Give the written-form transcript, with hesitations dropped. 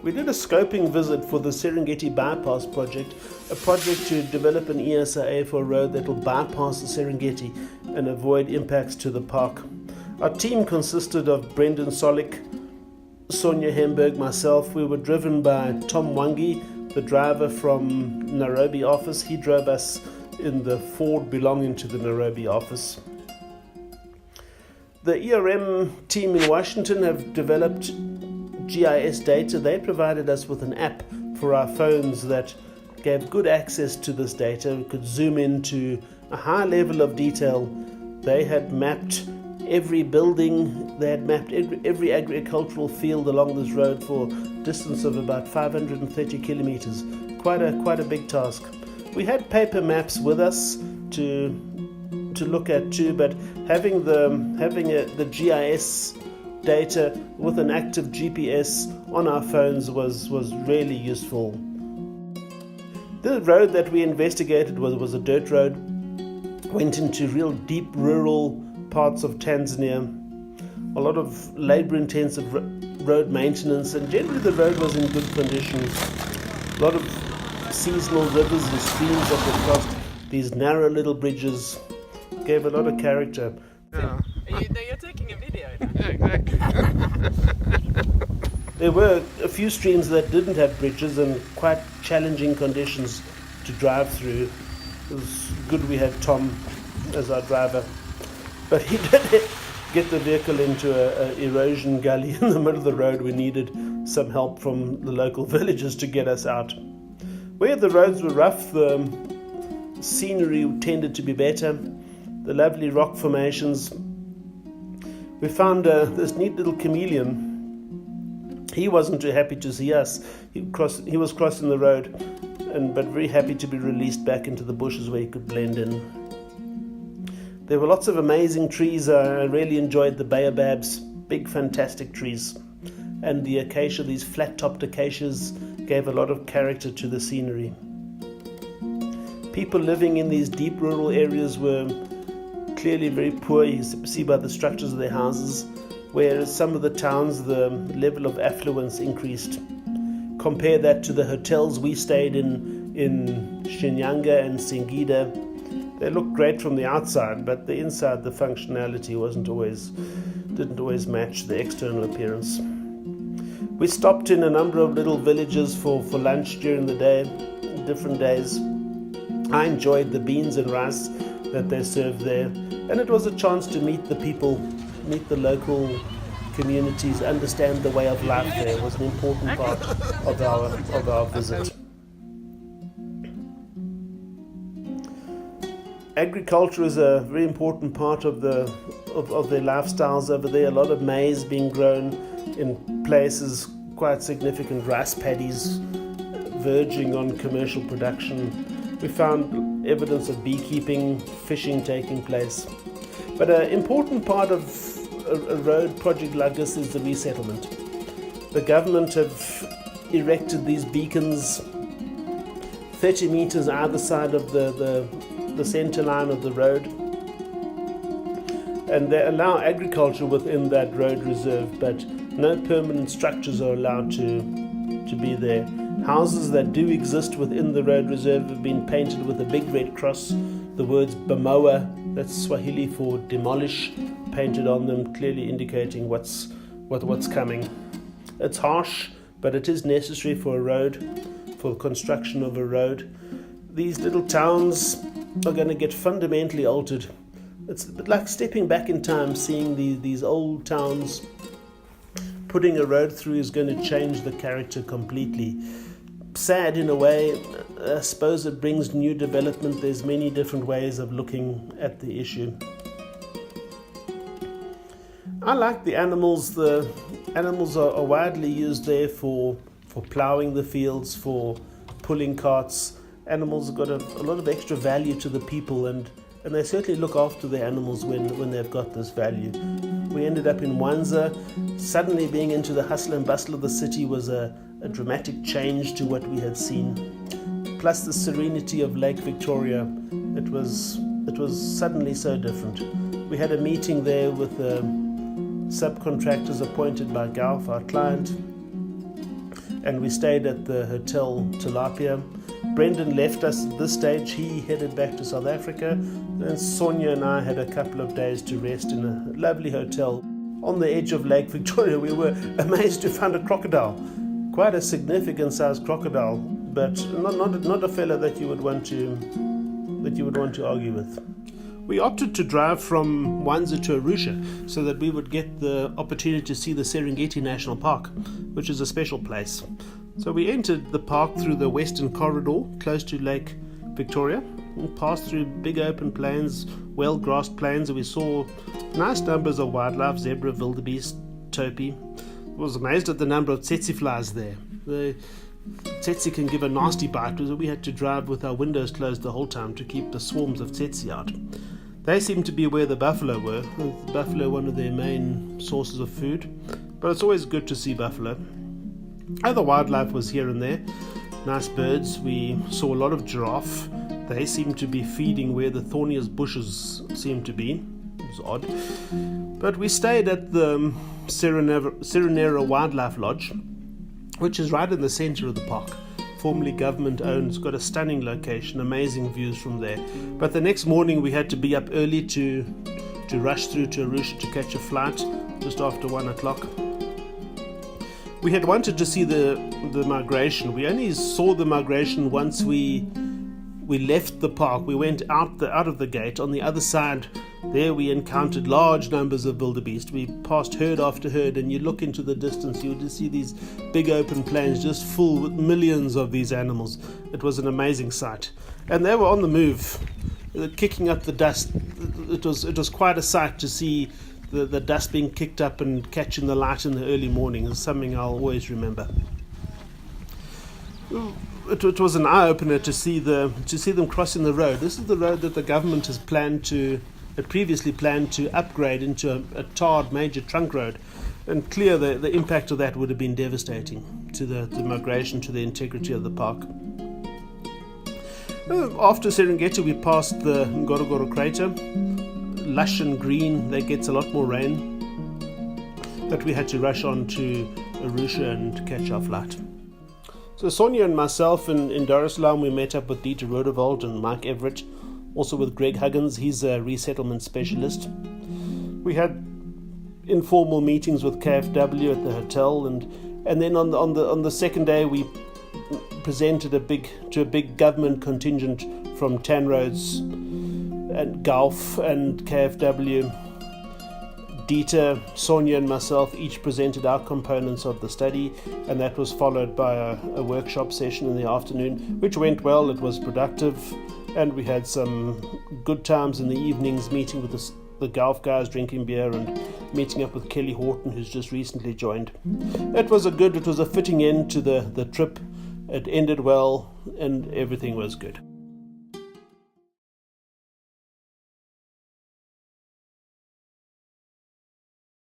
We did a scoping visit for the Serengeti Bypass project, a project to develop an ESIA for a road that will bypass the Serengeti and avoid impacts to the park. Our team consisted of Brendan Solik, Sonia Hemberg, myself. We were driven by Tom Wangi, the driver from Nairobi office. He drove us in the Ford belonging to the Nairobi office. The ERM team in Washington have developed GIS data. They provided us with an app for our phones that gave good access to this data. We could zoom into a high level of detail. They had mapped every building, they had mapped every agricultural field along this road for a distance of about 530 kilometers. Quite a big task. We had paper maps with us to look at too, but having the GIS data with an active GPS on our phones was really useful. The road that we investigated was a dirt road, went into real deep rural parts of Tanzania, a lot of labor-intensive road maintenance, and generally the road was in good condition. A lot of seasonal rivers and streams that were crossed, these narrow little bridges gave a lot of character. Yeah. You're taking a video now. Yeah, exactly. There were a few streams that didn't have bridges and quite challenging conditions to drive through. It was good we had Tom as our driver, but he did get the vehicle into an erosion gully in the middle of the road. We needed some help from the local villagers to get us out. Where the roads were rough, the scenery tended to be better. The lovely rock formations. We found this neat little chameleon. He wasn't too happy to see us. He was crossing the road, but very happy to be released back into the bushes where he could blend in. There were lots of amazing trees. I really enjoyed the baobabs, big fantastic trees. And the acacia, these flat-topped acacias, gave a lot of character to the scenery. People living in these deep rural areas were clearly very poor. You see by the structures of their houses, whereas some of the towns, the level of affluence increased. Compare that to the hotels we stayed in Shinyanga and Singida. They looked great from the outside, but the inside, the functionality didn't always match the external appearance. We stopped in a number of little villages for lunch during the day, different days. I enjoyed the beans and rice that they served there, and it was a chance to meet the people, meet the local communities, understand the way of life there. It was an important part of our visit. Agriculture is a very important part of their lifestyles over there. A lot of maize being grown in places, quite significant rice paddies verging on commercial production. We found evidence of beekeeping, fishing taking place. But an important part of a road project like this is the resettlement. The government have erected these beacons 30 meters either side of the center line of the road, and they allow agriculture within that road reserve, but no permanent structures are allowed to be there. Houses that do exist within the road reserve have been painted with a big red cross, the words Bamoa, that's Swahili for demolish, painted on them, clearly indicating what's coming. It's harsh, but it is necessary for a road, for the construction of a road. These little towns are going to get fundamentally altered. It's a bit like stepping back in time, seeing these old towns. Putting a road through is going to change the character completely. Sad in a way. I suppose it brings new development. There's many different ways of looking at the issue. I like the animals. The animals are widely used there for ploughing the fields, for pulling carts. Animals have got a lot of extra value to the people, and they certainly look after their animals when they've got this value. We ended up in Mwanza. Suddenly being into the hustle and bustle of the city was a dramatic change to what we had seen. Plus the serenity of Lake Victoria. It was suddenly so different. We had a meeting there with subcontractors appointed by Gulf, our client. and we stayed at the Hotel Tilapia. Brendan left us at this stage. He headed back to South Africa, and Sonia and I had a couple of days to rest in a lovely hotel on the edge of Lake Victoria. We were amazed to find a crocodile, quite a significant sized crocodile, but not a fella that you would want to argue with. We opted to drive from Mwanza to Arusha so that we would get the opportunity to see the Serengeti National Park, which is a special place. So we entered the park through the western corridor, close to Lake Victoria, and passed through big open plains, well-grassed plains, and we saw nice numbers of wildlife: zebra, wildebeest, topi. I was amazed at the number of tsetse flies there. The tsetse can give a nasty bite, so we had to drive with our windows closed the whole time to keep the swarms of tsetse out. They seemed to be where the buffalo were. The buffalo, one of their main sources of food, but it's always good to see buffalo. Other wildlife was here and there. Nice birds. We saw a lot of giraffe. They seemed to be feeding where the thorniest bushes seemed to be. It was odd. But we stayed at the Serenera Wildlife Lodge, which is right in the center of the park. Formerly government owned. It's got a stunning location, amazing views from there. But the next morning we had to be up early to rush through to Arusha to catch a flight just after 1 o'clock. We had wanted to see the migration. We only saw the migration once we left the park. We went out of the gate. On the other side, there we encountered large numbers of wildebeest. We passed herd after herd, and you look into the distance, you would just see these big open plains just full with millions of these animals. It was an amazing sight, and they were on the move, kicking up the dust. It was quite a sight to see the dust being kicked up and catching the light in the early morning. Is something I'll always remember. It was an eye-opener to see them crossing the road. This is the road that the government had previously planned to upgrade into a tarred major trunk road, and clear the impact of that would have been devastating to the migration, to the integrity of the park. After Serengeti, we passed the Ngorongoro crater, lush and green. That gets a lot more rain, but we had to rush on to Arusha and catch our flight. So Sonia and myself in Dar es Salaam, we met up with Dieter Rodewald and Mike Everett, also with Greg Huggins. He's a resettlement specialist. We had informal meetings with KFW at the hotel, and then on the second day we presented to a big government contingent from TANROADS and Gulf and KFW. Dieter, Sonia and myself each presented our components of the study, and that was followed by a workshop session in the afternoon, which went well. It was productive, and we had some good times in the evenings, meeting with the Gulf guys, drinking beer, and meeting up with Kelly Horton, who's just recently joined. It was a fitting end to the trip. It ended well, and everything was good.